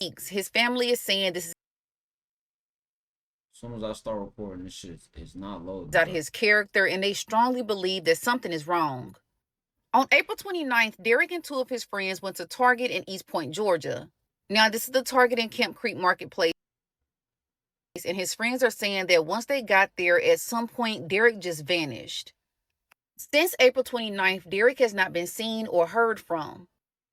weeks. His family is saying this is As soon as I start recording, this shit is not loading, out bro. his character, and they strongly believe that something is wrong. On April 29th, Derek and two of his friends went to Target in East Point, Georgia. Now, this is the Target in Camp Creek Marketplace, and his friends are saying that once they got there, at some point, Derek just vanished. Since April 29th, Derek has not been seen or heard from.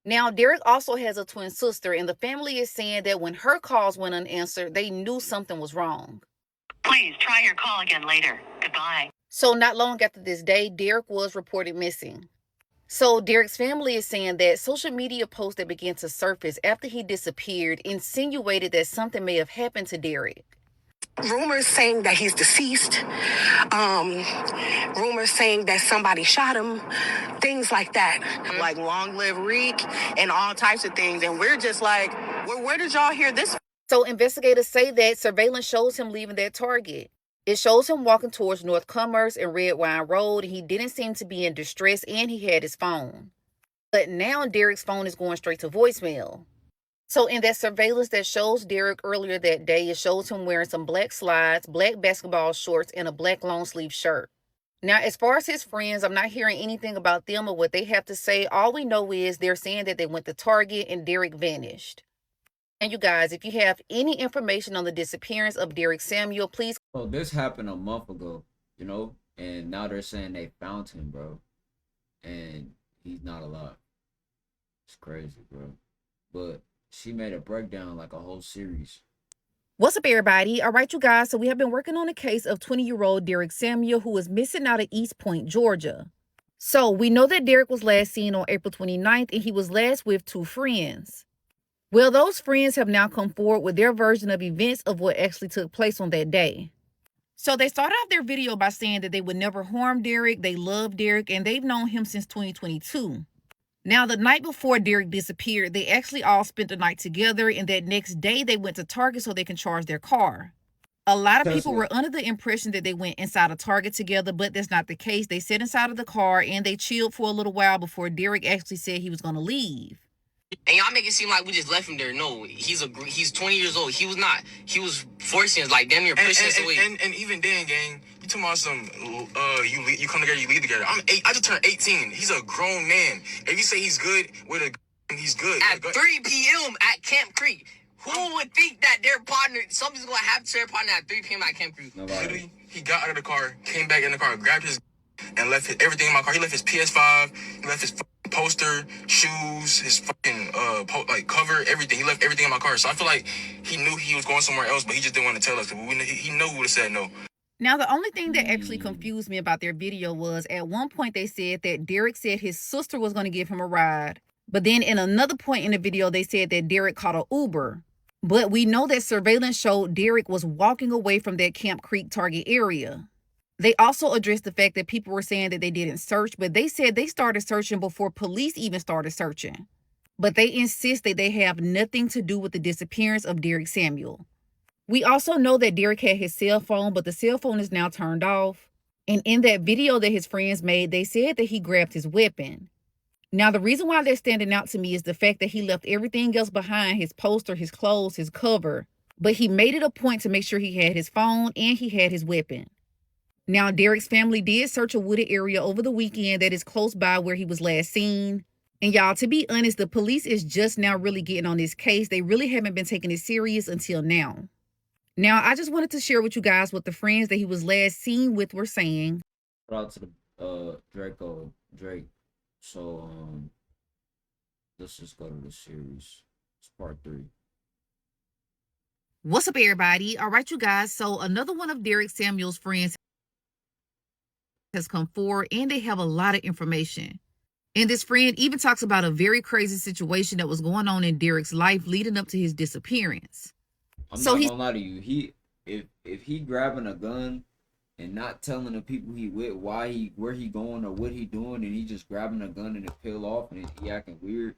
Now, Derek also has a twin sister, and the family is saying that when her calls went unanswered, they knew something was wrong. Please try your call again later. Goodbye. So, not long after this day, Derek was reported missing. So, Derek's family is saying that social media posts that began to surface after he disappeared insinuated that something may have happened to Derek. Rumors saying that he's deceased, rumors saying that somebody shot him, things like that. Like long live Reek and all types of things. And we're just like, where did y'all hear this? So investigators say that surveillance shows him leaving that Target. It shows him walking towards North Commerce and Red Wine Road, and he didn't seem to be in distress, and he had his phone. But now Derek's phone is going straight to voicemail. So in that surveillance that shows Derek earlier that day, it shows him wearing some black slides, black basketball shorts, and a black long sleeve shirt. Now, as far as his friends, I'm not hearing anything about them or what they have to say. All we know is they're saying that they went to Target and Derek vanished. And you guys, if you have any information on the disappearance of Derek Samuel, please. So this happened a month ago, you know, and now they're saying they found him, bro, and he's not alive. It's crazy, bro. But she made a breakdown like a whole series. What's up, everybody? All right, you guys. So we have been working on a case of 20-year-old Derek Samuel, who is missing out of East Point, Georgia. So we know that Derek was last seen on April 29th, and he was last with two friends. Well, those friends have now come forward with their version of events of what actually took place on that day. So they started off their video by saying that they would never harm Derek, they love Derek, and they've known him since 2022. Now, the night before Derek disappeared, they actually all spent the night together, and that next day they went to Target so they can charge their car. A lot of people were under the impression that they went inside a Target together, but that's not the case. They sat inside of the car and they chilled for a little while before Derek actually said he was going to leave. And y'all make it seem like we just left him there. No, he's 20 years old. He was not. He was forcing us, like damn near pushing us away. And even then, gang, you talking about some you come together, you leave together. I'm 8. I just turned 18. He's a grown man. If you say he's good with a, he's good. At 3 p.m. at Camp Creek. Who would think that their partner, something's gonna happen to their partner at 3 p.m. at Camp Creek? Literally, he got out of the car, came back in the car, grabbed his and left everything in my car. He left his PS5, he left his poster, shoes, his fucking cover, everything. He left everything in my car. So I feel like he knew he was going somewhere else, but he just didn't want to tell us. He knew who would have said no. Now, the only thing that actually confused me about their video was at one point they said that Derek said his sister was going to give him a ride. But then in another point in the video, they said that Derek caught an Uber. But we know that surveillance showed Derek was walking away from that Camp Creek Target area. They also addressed the fact that people were saying that they didn't search, but they said they started searching before police even started searching. But they insist that they have nothing to do with the disappearance of Derek Samuel. We also know that Derek had his cell phone, but the cell phone is now turned off. And in that video that his friends made, they said that he grabbed his weapon. Now, the reason why they're standing out to me is the fact that he left everything else behind, his poster, his clothes, his cover. But he made it a point to make sure he had his phone and he had his weapon. Now, Derek's family did search a wooded area over the weekend that is close by where he was last seen. And y'all, to be honest, the police is just now really getting on this case. They really haven't been taking it serious until now. Now, I just wanted to share with you guys what the friends that he was last seen with were saying. Shout out to the Drake. So let's just go to the series. It's part 3. What's up, everybody? All right, you guys. So another one of Derek Samuel's friends has come forward, and they have a lot of information. And this friend even talks about a very crazy situation that was going on in Derek's life leading up to his disappearance. I'm not gonna lie to you. If he grabbing a gun and not telling the people he with where he going or what he doing, and he just grabbing a gun and it peel off and he acting weird,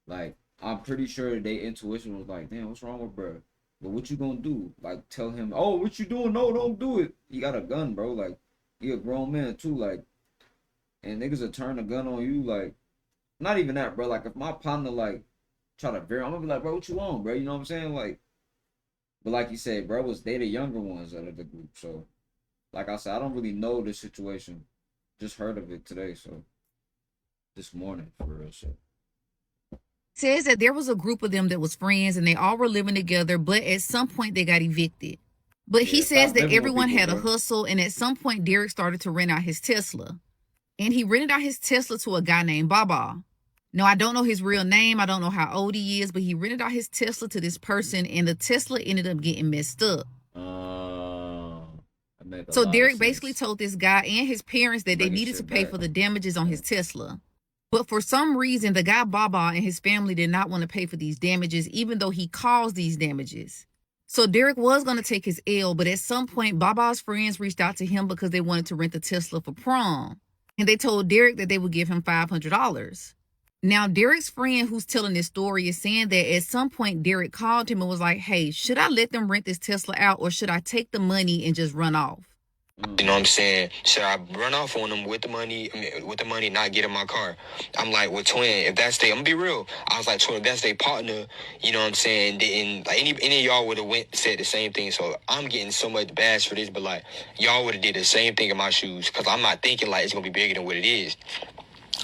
like I'm pretty sure their intuition was like, damn, what's wrong with bro? But what you gonna do? Like tell him, oh, what you doing? No, don't do it. He got a gun, bro. Like he a grown man too. Like, and niggas will turn a gun on you. Like, not even that, bro. Like if my partner like try to I'm gonna be like, bro, what you on, bro? You know what I'm saying? Like, but like you said, bro, they the younger ones out of the group. So, like I said, I don't really know the situation. Just heard of it today, so this morning for real. So Says that there was a group of them that was friends and they all were living together, but at some point they got evicted. But he yeah, says stop that living with everyone people, had a bro. hustle, and at some point Derek started to rent out his Tesla. And he rented out his Tesla to a guy named Baba. Now, I don't know his real name. I don't know how old he is, but he rented out his Tesla to this person, and the Tesla ended up getting messed up. That make a So lot of Derek basically sense. told this guy and his parents that they Bringing needed to shit pay back. for the damages on his Yeah. Tesla. But for some reason, the guy Baba and his family did not want to pay for these damages, even though he caused these damages. So Derek was going to take his L, but at some point, Baba's friends reached out to him because they wanted to rent the Tesla for prom. And they told Derek that they would give him $500. Now, Derek's friend who's telling this story is saying that at some point, Derek called him and was like, hey, should I let them rent this Tesla out, or should I take the money and just run off? You know what I'm saying? Should I run off on them with the money, not get in my car? I'm like, well, twin, if that's I'm gonna be real. I was like, twin, if that's their partner, you know what I'm saying? Didn't, like, any of y'all would have said the same thing. So I'm getting so much bash for this, but like, y'all would have did the same thing in my shoes. Cause I'm not thinking like it's gonna be bigger than what it is.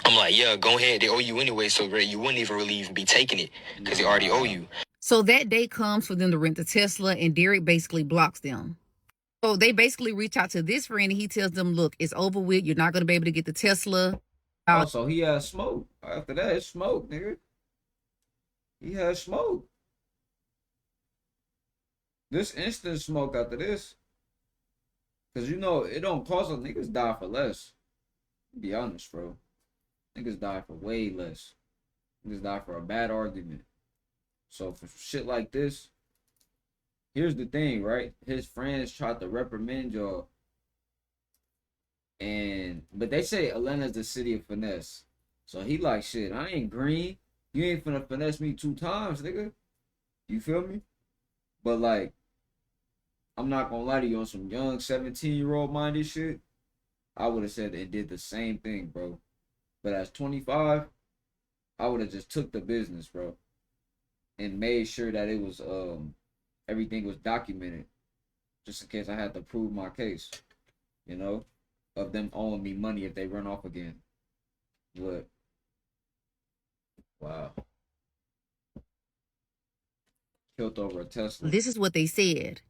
I'm like, yeah, go ahead. They owe you anyway, so great. You wouldn't even really be taking it because they already owe you. So that day comes for them to rent the Tesla, and Derek basically blocks them. So they basically reach out to this friend, and he tells them, look, it's over with. You're not going to be able to get the Tesla. Oh, so he had smoke. After that, it's smoke, nigga. He had smoke. This instant smoke after this. Cause you know it don't cost us. Niggas die for less. Be honest, bro. Niggas die for way less. Niggas die for a bad argument. So for shit like this, here's the thing, right? His friends tried to reprimand y'all. But they say Atlanta's the city of finesse. So he like, shit, I ain't green. You ain't finna finesse me 2 times, nigga. You feel me? But like, I'm not gonna lie to you, on some young 17-year-old minded shit, I would have said it did the same thing, bro. But as 25, I would have just took the business, bro, and made sure that it was everything was documented, just in case I had to prove my case, you know, of them owing me money if they run off again. But wow, killed over a Tesla. This is what they said.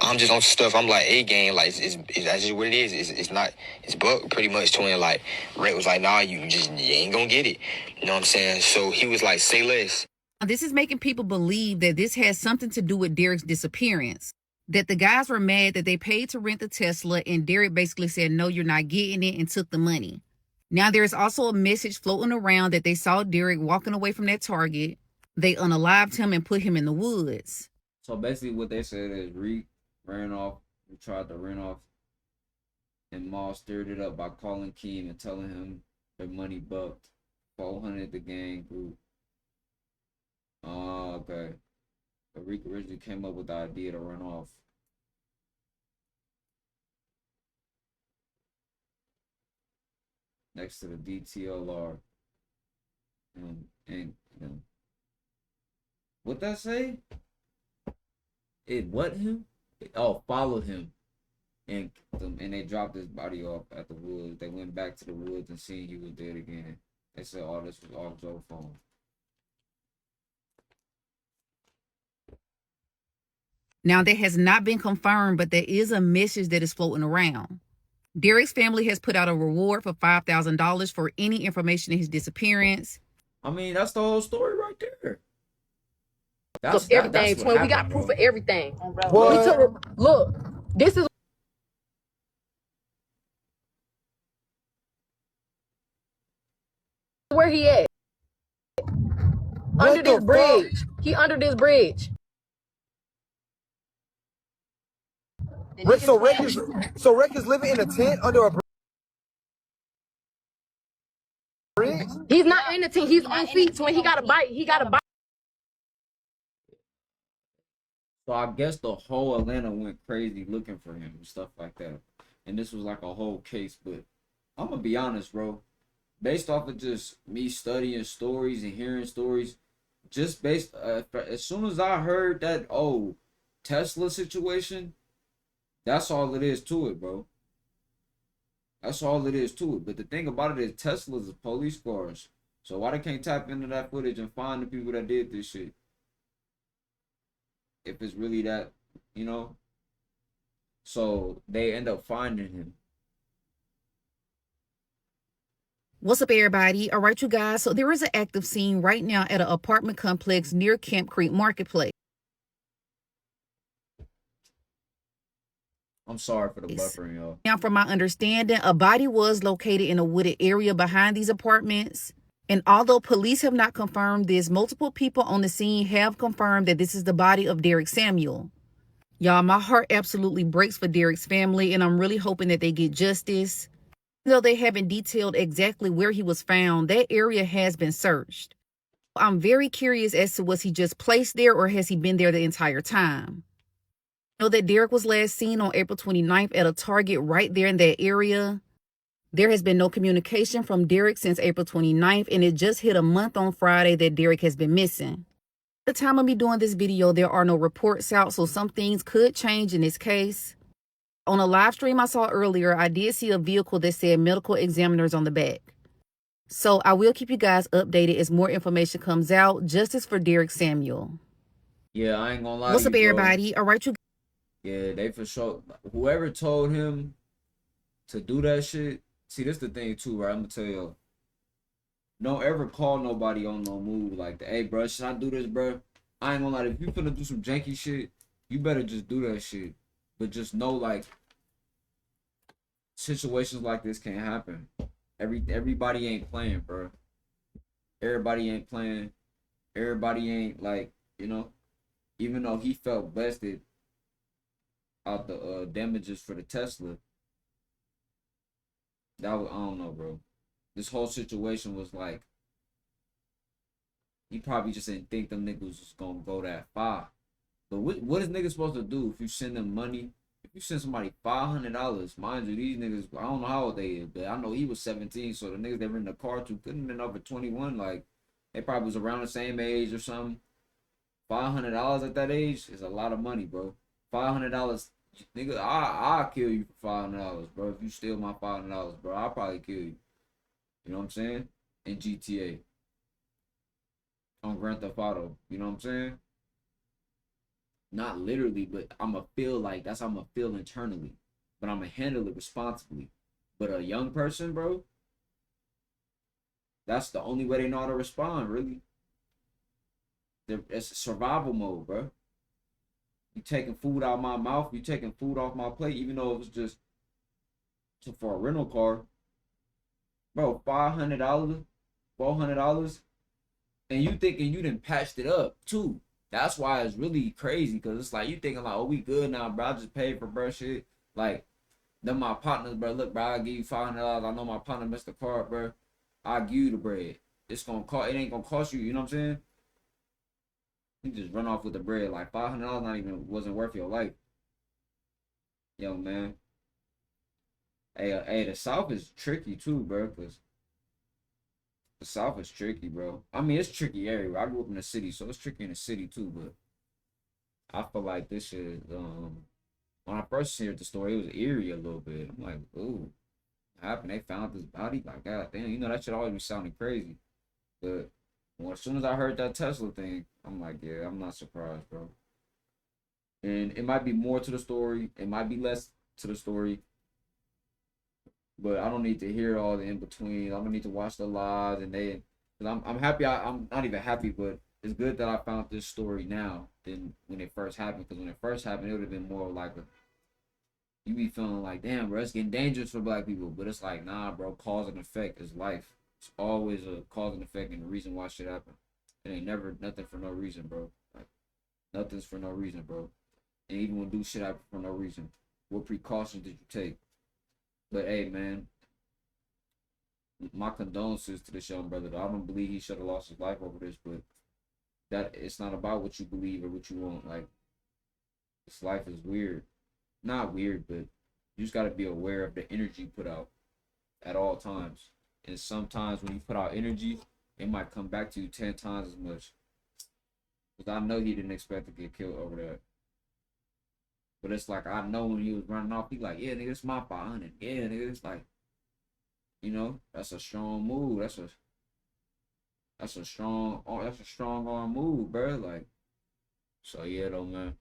I'm just on stuff. I'm like, A game, like it's that's just what it is. It's not. It's buck pretty much twin. Like Red was like, nah, you ain't gonna get it. You know what I'm saying? So he was like, say less. This is making people believe that this has something to do with Derek's disappearance. That the guys were mad that they paid to rent the Tesla, and Derek basically said, no, you're not getting it, and took the money. Now, there's also a message floating around that they saw Derek walking away from that Target. They unalived him and put him in the woods. So basically what they said is Reek ran off, we tried to run off, and Maul stirred it up by calling Keem and telling him their money bucked. 400 the gang group. Oh, okay. But Reek originally came up with the idea to run off. Next to the DTLR. And what that say? It what him? Followed him. And they dropped his body off at the woods. They went back to the woods and seen he was dead again. They said all this was off Joe's phone. Now, that has not been confirmed, but there is a message that is floating around. Derek's family has put out a reward for $5,000 for any information in his disappearance. I mean, that's the whole story right there. That's everything. That's Twin, we got proof bro. of everything. What? Look, this is where he at. What Under this the bridge. He under this bridge. Rick, so Rick is living in a tent under a bridge? He's not in the tent. He's on feet. Twin, he got a bite. He got a bite. So I guess the whole Atlanta went crazy looking for him and stuff like that. And this was like a whole case. But I'm going to be honest, bro. Based off of just me studying stories and hearing stories, just based as soon as I heard that Tesla situation, that's all it is to it, bro. That's all it is to it. But the thing about it is Teslas is police cars. So why they can't tap into that footage and find the people that did this shit? If it's really that, you know? So they end up finding him. What's up, everybody? All right, you guys. So there is an active scene right now at an apartment complex near Camp Creek Marketplace. I'm sorry for the buffering, y'all. Now, from my understanding, a body was located in a wooded area behind these apartments. And although police have not confirmed this, multiple people on the scene have confirmed that this is the body of Derek Samuel. Y'all, my heart absolutely breaks for Derek's family, and I'm really hoping that they get justice. Even though they haven't detailed exactly where he was found, that area has been searched. I'm very curious as to was he just placed there or has he been there the entire time? I know that Derek was last seen on April 29th at a Target right there in that area. There has been no communication from Derek since April 29th, and it just hit a month on Friday that Derek has been missing. At the time of me doing this video, there are no reports out, so some things could change in this case. On a live stream I saw earlier, I did see a vehicle that said medical examiners on the back. So I will keep you guys updated as more information comes out. Justice for Derek Samuel. Yeah, I ain't gonna lie. What's to up, you, everybody? All right, you. Yeah, they for sure. Whoever told him to do that shit. See, this the thing too, right? I'm gonna tell you. Don't ever call nobody on no move like that. Hey, bro, should I do this, bro? I ain't gonna lie. If you finna do some janky shit, you better just do that shit. But just know, like, situations like this can't happen. Everybody ain't playing, bro. Everybody ain't playing. Everybody ain't like, you know. Even though he felt vested out the damages for the Tesla, that was, I don't know, bro. This whole situation was like, he probably just didn't think them niggas was gonna go that far. But what is niggas supposed to do if you send them money? If you send somebody $500, mind you, these niggas, I don't know how old they is, but I know he was 17, so the niggas they were in the car to couldn't have been over 21. Like, they probably was around the same age or something. $500 at that age is a lot of money, bro. $500, nigga, I'll kill you for $500, bro. If you steal my $500, bro, I'll probably kill you. You know what I'm saying? In GTA. On Grand Theft Auto. You know what I'm saying? Not literally, but I'ma feel like that's how I'ma feel internally. But I'ma handle it responsibly. But a young person, bro, that's the only way they know how to respond, really. It's a survival mode, bro. You taking food out of my mouth, you taking food off my plate, even though it was just for a rental car. Bro, $500, $400, and you thinking you done patched it up too. That's why it's really crazy, because it's like you thinking like, oh, we good now, bro. I just paid for bro shit. Like, them my partners, bro. Look, bro, I'll give you $500. I know my partner missed the card, bro. I'll give you the bread. It's gonna cost. It ain't gonna cost you. You know what I'm saying? You just run off with the bread. Like $500 not even wasn't worth your life. Yo, man. Hey, the South is tricky too, bro. Cause the South is tricky, bro. I mean, it's tricky everywhere. I grew up in the city, so it's tricky in the city too. But I feel like this shit. When I first heard the story, it was eerie a little bit. I'm like, ooh, what happened? They found this body. Like, god damn, you know that shit always be sounding crazy. But well, as soon as I heard that Tesla thing, I'm like, yeah, I'm not surprised, bro. And it might be more to the story. It might be less to the story. But I don't need to hear all the in between. I don't need to watch the lives and they. Cause I'm happy. I'm not even happy, but it's good that I found this story now than when it first happened. Because when it first happened, it would have been more like a. You be feeling like, damn, bro, it's getting dangerous for black people. But it's like, nah, bro, cause and effect is life. It's always a cause and effect and the reason why shit happen. It ain't never nothing for no reason, bro. Like, nothing's for no reason, bro. And even when do shit happen for no reason, what precautions did you take? But hey, man, my condolences to this young brother. I don't believe he should have lost his life over this, but that it's not about what you believe or what you want. Like, this life is weird. Not weird, but you just gotta be aware of the energy you put out at all times. And sometimes when you put out energy, it might come back to you 10 times as much. Cause I know he didn't expect to get killed over that. But it's like I know when he was running off, he like, yeah, nigga, it's my 500. Yeah, nigga, it's like, you know, that's a strong move. That's a strong arm move, bro. Like, so yeah, though, man.